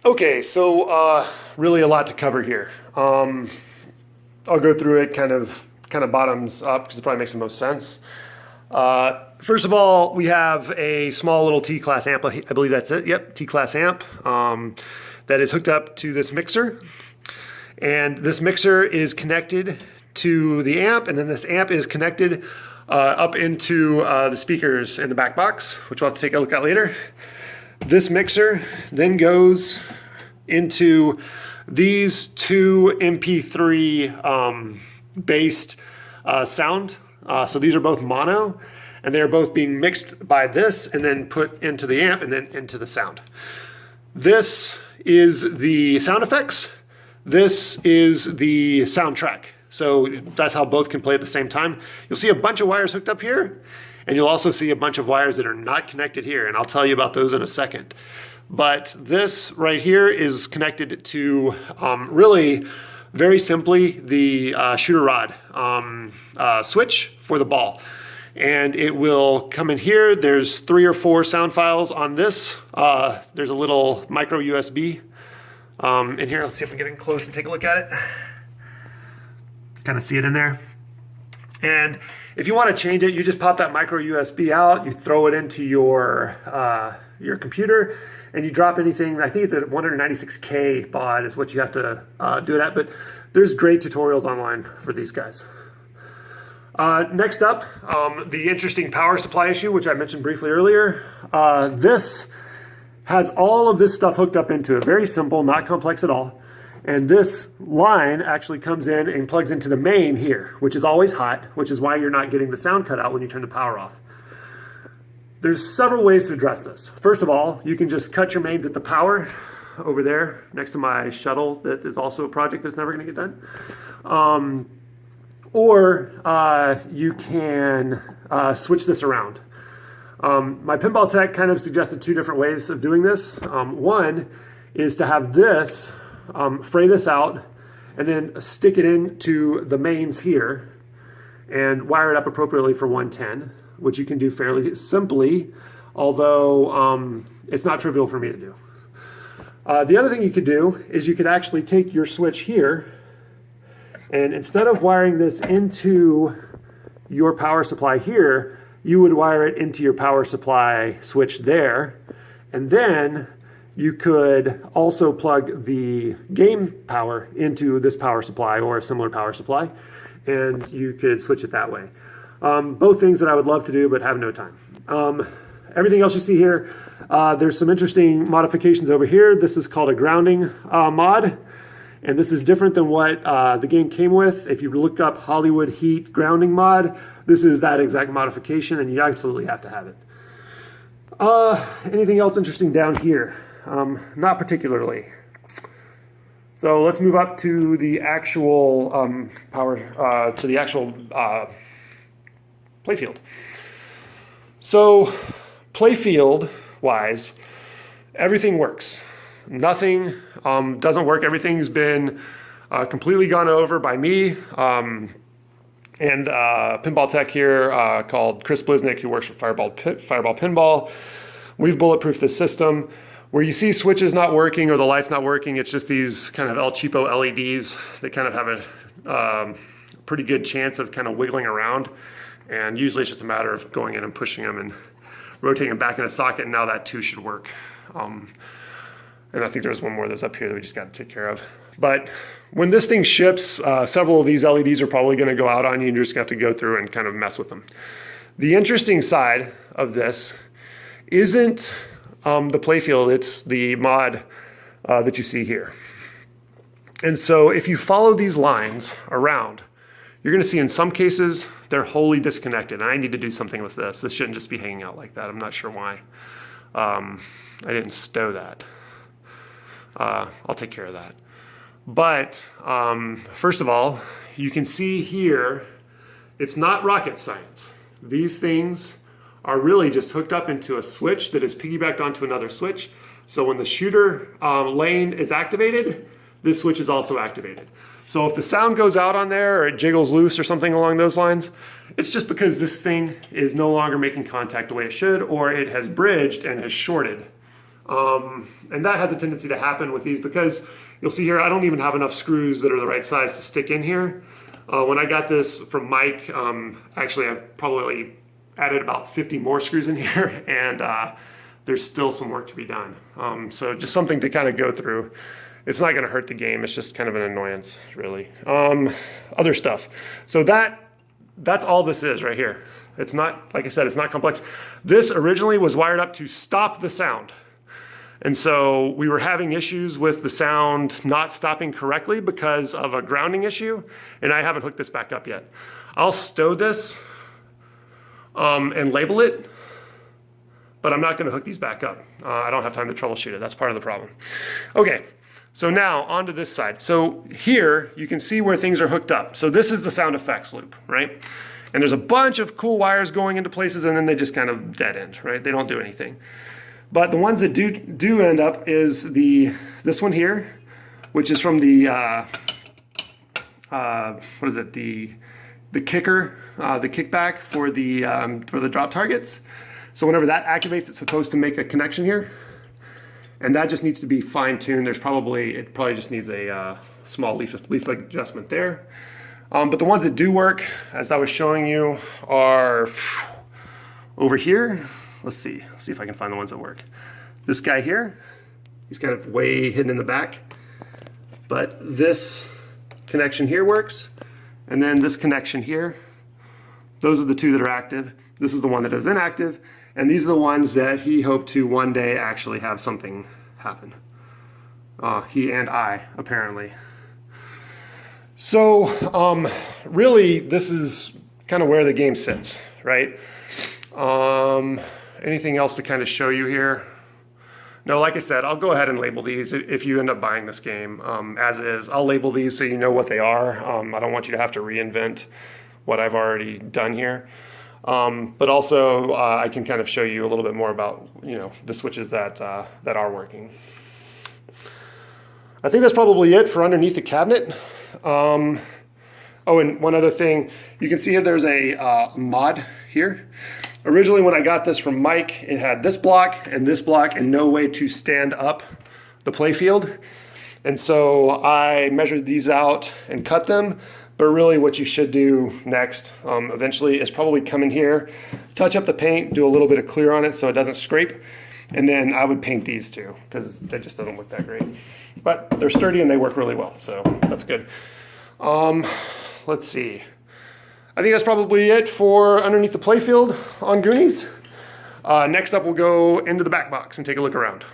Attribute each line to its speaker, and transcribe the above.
Speaker 1: Okay, so really a lot to cover here. I'll go through it kind of bottoms up because it probably makes the most sense. First of all, we have a small little T-class amp. I believe that's it. Yep, T-class amp that is hooked up to this mixer. And this mixer is connected to the amp, and then this amp is connected up into the speakers in the back box, which we'll have to take a look at later. This mixer then goes into these two MP3 based sound. So these are both mono, and they're both being mixed by this and then put into the amp and then into the sound. This is the sound effects. This is the soundtrack. So that's how both can play at the same time. You'll see a bunch of wires hooked up here, and you'll also see a bunch of wires that are not connected here, and I'll tell you about those in a second. But this right here is connected to really very simply the shooter rod switch for the ball. And it will come in here. There's 3 or 4 sound files on this. There's a little micro USB in here. Let's see if we can get in close and take a look at it. Kind of see it in there. And if you want to change it, you just pop that micro USB out, you throw it into your computer, and you drop anything. I think it's at 196K baud is what you have to do it at, but there's great tutorials online for these guys. Next up, the interesting power supply issue, which I mentioned briefly earlier. This has all of this stuff hooked up into it. Very simple, not complex at all. And this line actually comes in and plugs into the main here, which is always hot, which is why you're not getting the sound cut out when you turn the power off. There's several ways to address this. First of all, you can just cut your mains at the power over there next to my shuttle that is also a project that's never going to get done. Or you can switch this around. My pinball tech kind of suggested 2 different ways of doing this. One is to have this fray this out and then stick it into the mains here and wire it up appropriately for 110, which you can do fairly simply, although it's not trivial for me to do. The other thing you could do is you could actually take your switch here, and instead of wiring this into your power supply here, you would wire it into your power supply switch there, and then you could also plug the game power into this power supply or a similar power supply, and you could switch it that way. Both things that I would love to do but have no time. Everything else you see here, there's some interesting modifications over here. This is called a grounding mod, and this is different than what the game came with. If you look up Hollywood Heat grounding mod, this is that exact modification, and you absolutely have to have it. Anything else interesting down here? Not particularly. So let's move up to the actual playfield. So playfield wise, everything works. Nothing doesn't work. Everything's been completely gone over by me and pinball tech here called Chris Bliznick, who works for Fireball Pinball. We've bulletproofed this system. Where you see switches not working or the lights not working, it's just these kind of El Cheapo LEDs that kind of have a pretty good chance of kind of wiggling around. And usually it's just a matter of going in and pushing them and rotating them back in a socket, and now that too should work. And I think there's one more that's up here that we just got to take care of. But when this thing ships, several of these LEDs are probably going to go out on you, and you're just going to have to go through and kind of mess with them. The interesting side of this isn't the playfield, it's the mod that you see here. And so if you follow these lines around, you're gonna see in some cases, they're wholly disconnected. And I need to do something with this. This shouldn't just be hanging out like that. I'm not sure why. I didn't stow that. I'll take care of that. But first of all, you can see here, it's not rocket science. These things are really just hooked up into a switch that is piggybacked onto another switch. So when the shooter lane is activated, this switch is also activated. So if the sound goes out on there or it jiggles loose or something along those lines, it's just because this thing is no longer making contact the way it should, or it has bridged and has shorted And that has a tendency to happen with these because you'll see here, I don't even have enough screws that are the right size to stick in here. When I got this from Mike, actually I've probably added about 50 more screws in here, and there's still some work to be done. So just something to kind of go through. It's not going to hurt the game. It's just kind of an annoyance, really. Other stuff. So that's all this is right here. It's not, like I said, it's not complex. This originally was wired up to stop the sound. And so we were having issues with the sound not stopping correctly because of a grounding issue, and I haven't hooked this back up yet. I'll stow this and label it, but I'm not going to hook these back up. I don't have time to troubleshoot it. That's part of the problem. Okay, so now onto this side. So here you can see where things are hooked up. So this is the sound effects loop, right? And there's a bunch of cool wires going into places, and then they just kind of dead end, right? They don't do anything. But the ones that do end up is this one here, which is from the what is it? The kicker, the kickback for the drop targets. So whenever that activates, it's supposed to make a connection here, and that just needs to be fine-tuned. It probably just needs a small leaf adjustment there. But the ones that do work, as I was showing you, are over here. Let's see if I can find the ones that work. This guy here, he's kind of way hidden in the back, but this connection here works, and then this connection here, those are the two that are active. This is the one that is inactive, and these are the ones that he hoped to one day actually have something happen. He and I, apparently. So really, this is kind of where the game sits, right? Anything else to kind of show you here? No, like I said, I'll go ahead and label these if you end up buying this game as is. I'll label these so you know what they are. I don't want you to have to reinvent what I've already done here. But also, I can kind of show you a little bit more about, the switches that are working. I think that's probably it for underneath the cabinet. Oh, and one other thing, you can see here there's a mod here. Originally, when I got this from Mike, it had this block and no way to stand up the playfield. And so I measured these out and cut them. But really what you should do next, eventually, is probably come in here, touch up the paint, do a little bit of clear on it so it doesn't scrape. And then I would paint these too, because that just doesn't look that great. But they're sturdy and they work really well, so that's good. Let's see. I think that's probably it for underneath the playfield on Goonies. Next up, we'll go into the back box and take a look around.